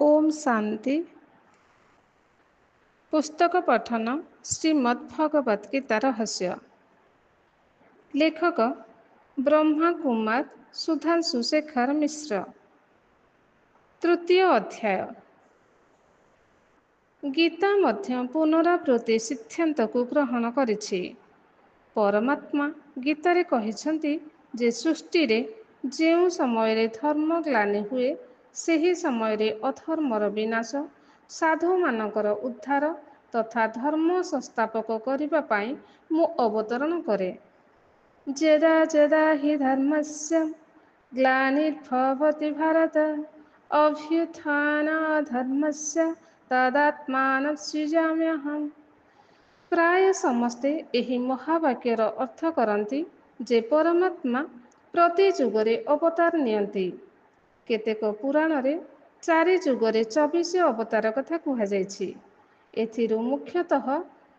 ओम शांति। पुस्तक पठन श्रीमद् भगवत गीता रहस्य। लेखक ब्रह्मा कुमार सुधांशु शेखर मिश्र। तृतीय अध्याय। गीता मध्य पुनरावृत्ति सिद्धांत को ग्रहण करिछि। परमात्मा गीतारे कहिछन्ति जे सृष्टि रे जेउ समय रे धर्म ग्लानि हुए सेही समय रे अधर्मर विनाश, साधु मानकर उद्धार तथा धर्म संस्थापक करिबा पाई मु अवतरण करे। यदा यदा हि धर्मस्य ग्लानिर्भवति भारत अभ्युत्थानाधर्मस्य तदात्मानं सृजाम्यहम्। प्राय समस्ते एही महावाक्यर अर्थ करती जे परमात्मा प्रति जुगरे अवतार नियंती। केतेक पुराण रे 4 जुगरे 24 अवतार कथा कुहाଯାଇଛି। एथिरु मुख्यतः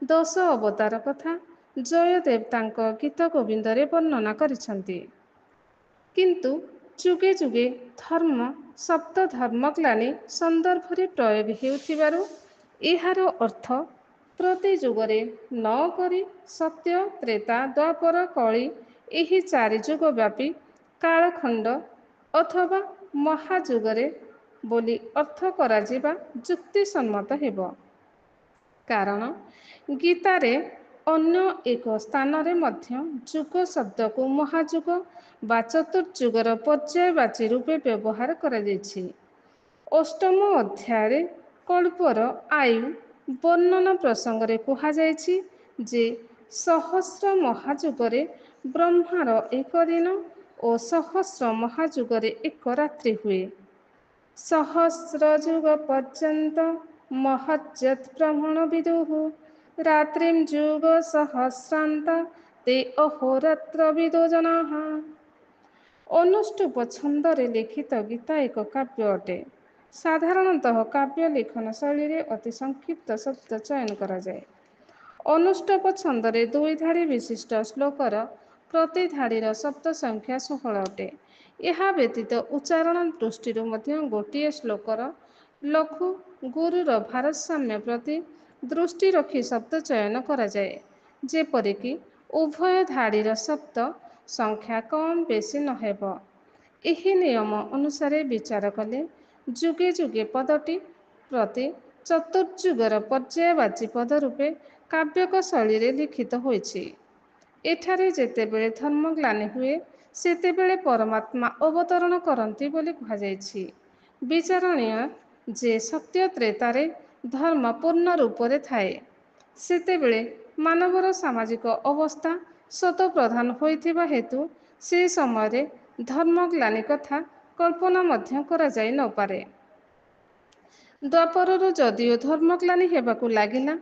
10 अवतार कथा जयदेव तांक गीत गोविंदरे वर्णना करिसंती। किंतु जुगे जुगे धर्म शब्द धर्मग्लानि संदर्भरे प्रयोग हेउथिबारु एहार अर्थ प्रति जुगरे न करी सत्य त्रेता द्वापर कଳି एही 4 जुग व्यापी कालखंड अथवा महाजुगरे बोली अर्थ कराजिबा जुक्तिसम्मत हेब। कारण गीतारे अन्य एक स्थान रे मध्य जुग शब्द को महाजुग बा चतुर्जुगर पर्यायवाची रूपे व्यवहार करा जायछि। अष्टम अध्याय कल्पर आयु वर्णन प्रसंग रे कुहा जायछि जे सहस्र महाजुगरे ब्रह्मार एक दिन और सहस्र महाजुगरे एक रात्रि हुए। सहस्र जुग पर्यंत महज्जत ब्रह्मण विदुः रात्रिं जुग सहस्रांत ते अहोरात्र विदो जनाः। अनुष्टुप छंदरे लिखित गीता एक काव्य अटे। साधारणतः काव्य लेखन शैली रे अति संक्षिप्त शब्द चयन करा जाए। अनुष्टुप छंदरे 2 धाड़ी विशिष्ट श्लोकर प्रति धाड़ीर शब्द संख्या 16 अटे। ଏହା ବ୍ୟତୀତ ଉଚ୍ଚାରଣ ଦୃଷ୍ଟିରୁ ମଧ୍ୟ ଗୋଟିଏ ଶ୍ଲୋକର ଲଘୁ ଗୁରୁର ଭାରସାମ୍ୟ ପ୍ରତି ଦୃଷ୍ଟି ରଖି ଶବ୍ଦ ଚୟନ କରାଯାଏ। ଯେପରିକି ଉଭୟ ଧାଡିର ଶବ୍ଦ ସଂଖ୍ୟା କମ୍ ବେଶୀ ନ ହେବ। ଏହି ନିୟମ ଅନୁସାରେ ବିଚାର କଲେ ଯୁଗେ ଯୁଗେ ପଦଟି ପ୍ରତି ଚତୁର୍ଯୁଗର ପର୍ଯ୍ୟାୟବାଚୀ ପଦ ରୂପେ କାବ୍ୟକ ଶୈଳୀରେ ଲିଖିତ ହୋଇଛି। ଏଠାରେ ଯେତେବେଳେ ଧର୍ମଗ୍ଲାନି ହୁଏ ସେତେବେଳେ ପରମାତ୍ମା ଅବତରଣ କରନ୍ତି ବୋଲି କୁହାଯାଇଛି। ବିଚାରଣୀୟ ଯେ ସତ୍ୟ ତ୍ରେତାରେ ଧର୍ମ ପୂର୍ଣ୍ଣ ରୂପରେ ଥାଏ। ସେତେବେଳେ ମାନବର ସାମାଜିକ ଅବସ୍ଥା ସତ ପ୍ରଧାନ ହୋଇଥିବା ହେତୁ ସେ ସମୟରେ ଧର୍ମଗ୍ଲାନି କଥା କଳ୍ପନା ମଧ୍ୟ କରାଯାଇ ନପାରେ। ଦ୍ୱାପରରୁ ଯଦିଓ ଧର୍ମଗ୍ଲାନି ହେବାକୁ ଲାଗିଲା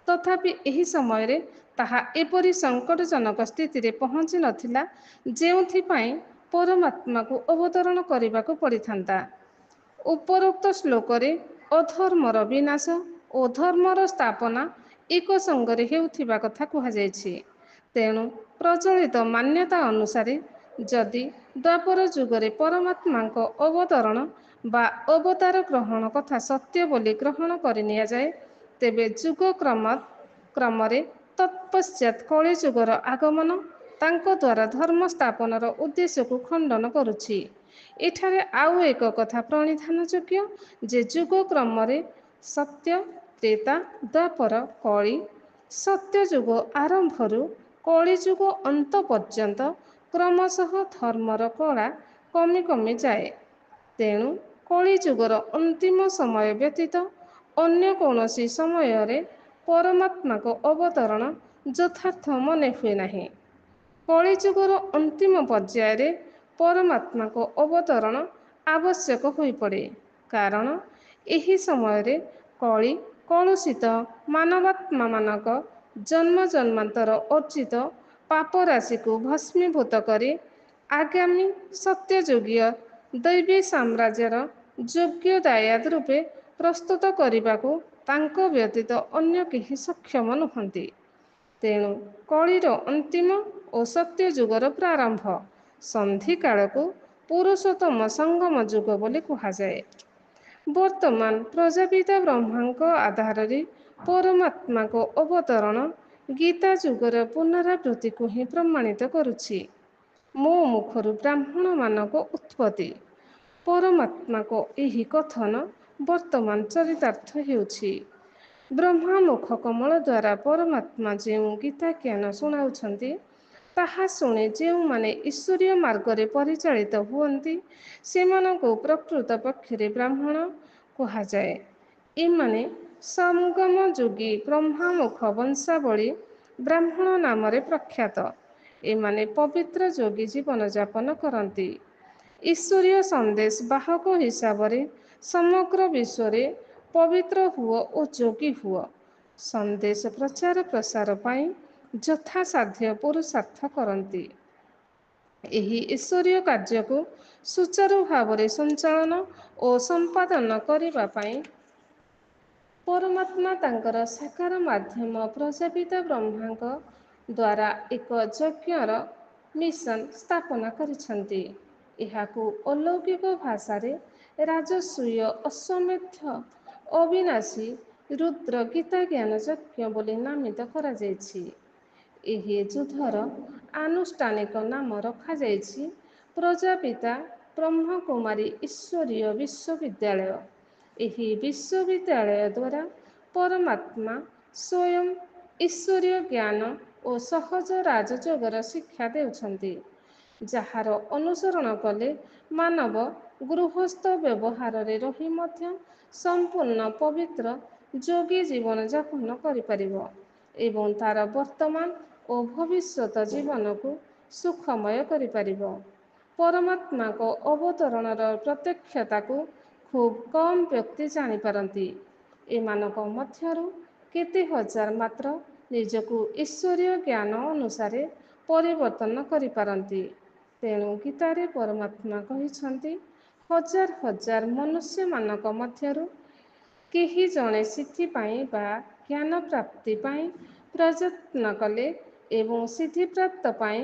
ତଥାପି ଏହି ସମୟରେ ତାହା ଏପରି ସଂକଟଜନକ ସ୍ଥିତିରେ ପହଞ୍ଚି ନଥିଲା ଯେଉଁଥିପାଇଁ ପରମାତ୍ମାକୁ ଅବତରଣ କରିବାକୁ ପଡ଼ିଥାନ୍ତା। ଉପରୋକ୍ତ ଶ୍ଲୋକରେ ଅଧର୍ମର ବିନାଶ ଓ ଧର୍ମର ସ୍ଥାପନା ଏକ ସଙ୍ଗରେ ହେଉଥିବା କଥା କୁହାଯାଇଛି। ତେଣୁ ପ୍ରଚଳିତ ମାନ୍ୟତା ଅନୁସାରେ ଯଦି ଦ୍ୱାପର ଯୁଗରେ ପରମାତ୍ମାଙ୍କ ଅବତରଣ ବା ଅବତାର ଗ୍ରହଣ କଥା ସତ୍ୟ ବୋଲି ଗ୍ରହଣ କରି ନିଆଯାଏ ତେବେ ଯୁଗ କ୍ରମରେ ତତ୍ପଶ୍ଚାତ୍ କଳି ଯୁଗର ଆଗମନ ତାଙ୍କ ଦ୍ୱାରା ଧର୍ମ ସ୍ଥାପନର ଉଦ୍ଦେଶ୍ୟକୁ ଖଣ୍ଡନ କରୁଛି। ଏଠାରେ ଆଉ ଏକ କଥା ପ୍ରଣିଧାନ ଯୋଗ୍ୟ ଯେ ଯୁଗ କ୍ରମରେ ସତ୍ୟ ତ୍ରେତା ଦ୍ୱାପର କଳି ସତ୍ୟ ଯୁଗ ଆରମ୍ଭରୁ କଳି ଯୁଗ ଅନ୍ତ ପର୍ଯ୍ୟନ୍ତ କ୍ରମଶଃ ଧର୍ମର କଳା କମି କମି ଯାଏ। ତେଣୁ କଳି ଯୁଗର ଅନ୍ତିମ ସମୟ ବ୍ୟତୀତ ଅନ୍ୟ କୌଣସି ସମୟରେ ପରମାତ୍ମାଙ୍କ ଅବତରଣ ଯଥାର୍ଥ ମନେ ହୁଏ ନାହିଁ। କଳିଯୁଗର ଅନ୍ତିମ ପର୍ଯ୍ୟାୟରେ ପରମାତ୍ମାଙ୍କ ଅବତରଣ ଆବଶ୍ୟକ ହୋଇପଡ଼େ। କାରଣ ଏହି ସମୟରେ କଳି କଳୁଷିତ ମାନବାତ୍ମାମାନଙ୍କ ଜନ୍ମ ଜନ୍ମାନ୍ତର ଅର୍ଜିତ ପାପ ରାଶିକୁ ଭସ୍ମୀଭୂତ କରି ଆଗାମୀ ସତ୍ୟଯୁଗୀୟ ଦୈବୀ ସାମ୍ରାଜ୍ୟର ଯୋଗ୍ୟ ଦାୟାଦ ରୂପେ ପ୍ରସ୍ତୁତ କରିବାକୁ ତାଙ୍କ ବ୍ୟତୀତ ଅନ୍ୟ କେହି ସକ୍ଷମ ନୁହନ୍ତି। ତେଣୁ କଳିର ଅନ୍ତିମ ଓ ସତ୍ୟ ଯୁଗର ପ୍ରାରମ୍ଭ ସନ୍ଧି କାଳକୁ ପୁରୁଷୋତ୍ତମ ସଙ୍ଗମ ଯୁଗ ବୋଲି କୁହାଯାଏ। ବର୍ତ୍ତମାନ ପ୍ରଜାପିତା ବ୍ରହ୍ମାଙ୍କ ଆଧାରରେ ପରମାତ୍ମାଙ୍କ ଅବତରଣ ଗୀତା ଯୁଗର ପୁନରାବୃତ୍ତିକୁ ହିଁ ପ୍ରମାଣିତ କରୁଛି। ମୋ ମୁଖରୁ ବ୍ରାହ୍ମଣମାନଙ୍କ ଉତ୍ପତ୍ତି ପରମାତ୍ମାଙ୍କ ଏହି କଥନ ବର୍ତ୍ତମାନ ଚରିତାର୍ଥ ହେଉଛି। ବ୍ରହ୍ମା ମୁଖ କମଳ ଦ୍ୱାରା ପରମାତ୍ମା ଯେଉଁ ଗୀତା ଜ୍ଞାନ ଶୁଣାଉଛନ୍ତି, ତାହା ଶୁଣି ଯେଉଁମାନେ ଈଶ୍ୱରୀୟ ମାର୍ଗରେ ପରିଚାଳିତ ହୁଅନ୍ତି, ସେମାନଙ୍କୁ ପ୍ରକୃତ ପକ୍ଷରେ ବ୍ରାହ୍ମଣ କୁହାଯାଏ। ଏମାନେ ସଙ୍ଗମ ଯୋଗୀ ବ୍ରହ୍ମାମୁଖ ବଂଶାବଳୀ ବ୍ରାହ୍ମଣ ନାମରେ ପ୍ରଖ୍ୟାତ। ଏମାନେ ପବିତ୍ର ଯୋଗୀ ଜୀବନଯାପନ କରନ୍ତି। ଈଶ୍ୱରୀୟ ସନ୍ଦେଶ ବାହକ ହିସାବରେ ସମଗ୍ର ବିଶ୍ୱରେ ପବିତ୍ର ହୁଅ ଓ ଯୋଗୀ ହୁଅ। ସନ୍ଦେଶ ପ୍ରଚାର ପ୍ରସାର ପାଇଁ ଯଥାସାଧ୍ୟ ପୁରୁଷାର୍ଥ କରନ୍ତି। ଏହି ଈଶ୍ୱରୀୟ କାର୍ଯ୍ୟକୁ ସୁଚାରୁ ଭାବରେ ସଞ୍ଚାଳନ ଓ ସମ୍ପାଦନ କରିବା ପାଇଁ ପରମାତ୍ମା ତାଙ୍କର ସାକାର ମାଧ୍ୟମ ପ୍ରଜାପିତା ବ୍ରହ୍ମାଙ୍କ ଦ୍ୱାରା ଏକ ଯଜ୍ଞର ମିଶନ ସ୍ଥାପନା କରିଛନ୍ତି। ଏହାକୁ ଅଲୌକିକ ଭାଷାରେ ରାଜସୂୟ ଅଶ୍ୱମେଧ ଅବିନାଶୀ ରୁଦ୍ର ଗୀତା ଜ୍ଞାନ ଯଜ୍ଞ ବୋଲି ନାମିତ କରାଯାଇଛି। ଏହି ଯୁଦ୍ଧର ଆନୁଷ୍ଠାନିକ ନାମ ରଖାଯାଇଛି ପ୍ରଜାପିତା ବ୍ରହ୍ମକୁମାରୀ ଈଶ୍ୱରୀୟ ବିଶ୍ୱବିଦ୍ୟାଳୟ। ଏହି ବିଶ୍ୱବିଦ୍ୟାଳୟ ଦ୍ୱାରା ପରମାତ୍ମା ସ୍ୱୟଂ ଈଶ୍ୱରୀୟ ଜ୍ଞାନ ଓ ସହଜ ରାଜଯୋଗର ଶିକ୍ଷା ଦେଉଛନ୍ତି, ଯାହାର ଅନୁସରଣ କଲେ ମାନବ ଗୃହସ୍ଥ ବ୍ୟବହାରରେ ରହି ମଧ୍ୟ ସମ୍ପୂର୍ଣ୍ଣ ପବିତ୍ର ଯୋଗୀ ଜୀବନଯାପନ କରିପାରିବ ଏବଂ ତାର ବର୍ତ୍ତମାନ ଓ ଭବିଷ୍ୟତ ଜୀବନକୁ ସୁଖମୟ କରିପାରିବ। ପରମାତ୍ମାଙ୍କ ଅବତରଣର ପ୍ରତ୍ୟକ୍ଷତାକୁ ଖୁବ୍ କମ୍ ବ୍ୟକ୍ତି ଜାଣିପାରନ୍ତି। ଏମାନଙ୍କ ମଧ୍ୟରୁ କେତେ ହଜାର ମାତ୍ର ନିଜକୁ ଈଶ୍ୱରୀୟ ଜ୍ଞାନ ଅନୁସାରେ ପରିବର୍ତ୍ତନ କରିପାରନ୍ତି। ତେଣୁ ଗୀତାରେ ପରମାତ୍ମା କହିଛନ୍ତି, ହଜାର ହଜାର ମନୁଷ୍ୟମାନଙ୍କ ମଧ୍ୟରୁ କେହି ଜଣେ ସିଦ୍ଧି ପାଇଁ ବା ଜ୍ଞାନ ପ୍ରାପ୍ତି ପାଇଁ ପ୍ରଯତ୍ନ କଲେ ଏବଂ ସିଦ୍ଧିପ୍ରାପ୍ତ ପାଇଁ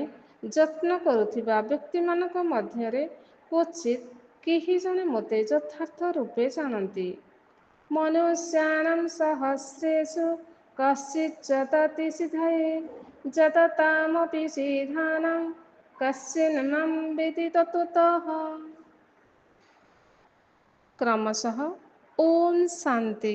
ଯତ୍ନ କରୁଥିବା ବ୍ୟକ୍ତିମାନଙ୍କ ମଧ୍ୟରେ କ୍ୱଚିତ୍ କେହି ଜଣେ ମୋତେ ଯଥାର୍ଥ ରୂପେ ଜାଣନ୍ତି। ମନୁଷ୍ୟାଣାଂ ସହସ୍ରେଷୁ କଶ୍ଚିତ୍ ଯତତି ସିଦ୍ଧये ଯତତାମପି ସିଦ୍ଧାନାଂ କଶ୍ଚିନ୍ ମାଂ ବିଦ୍ଧି ତତ୍ତ୍ୱତଃ। କ୍ରମଶଃ ଓମ୍ ଶାନ୍ତି।